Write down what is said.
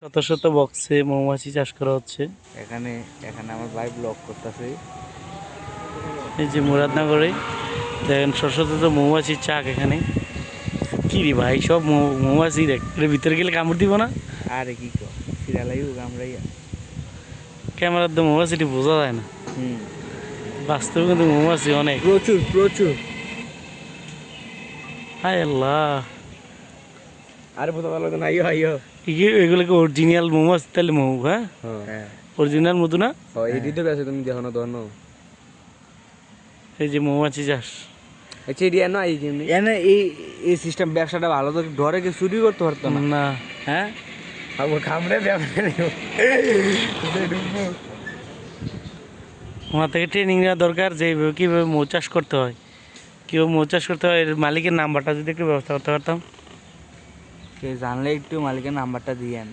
শত শত বক্সে মৌমাছি চাষ করা হচ্ছে। এখানে এখানে আমার ভাই ব্লগ করতেছে। এই যে মুরাদনগরে দেখেন শত শত মৌমাছির চাক এখানে। কি রে ভাই, সব মৌমাছি দেখ, এর ভিতরে গেলে কামড় দিব না? আরে কি কর সিরালাই হোক আমরাই। ক্যামেরার তো মৌমাছিটি বোঝা যায় না, বাস্তবে কিন্তু মৌমাছি অনেক। প্রচুর প্রচুর। হায় আল্লাহ, আরে বোঝা ভালো তো নাইও আইও। এগুলোকে অরিজিনাল মৌমাছি তাহলে মৌ, হ্যাঁ হ্যাঁ অরিজিনাল মধু না? এটি তো আছে, তুমি দেখো না দোনো। এই যে মৌমাছি চাষ। আচ্ছা এটি এনে এই জন্য এনে এই সিস্টেম ব্যবসাটা ভালো, তো ঘরে কেউ চুরি করতে পারতো না। না, হ্যাঁ খামড়ে ব্যবসা আমার থেকে ট্রেনিং নেওয়া দরকার, যে কীভাবে মৌ চাষ করতে হয়, কীভাবে মৌ চাষ করতে হয়, এর মালিকের নাম্বারটা যদি একটু ব্যবস্থা করতে পারতাম। জানলে একটু মালিকের নাম্বারটা দিয়েন।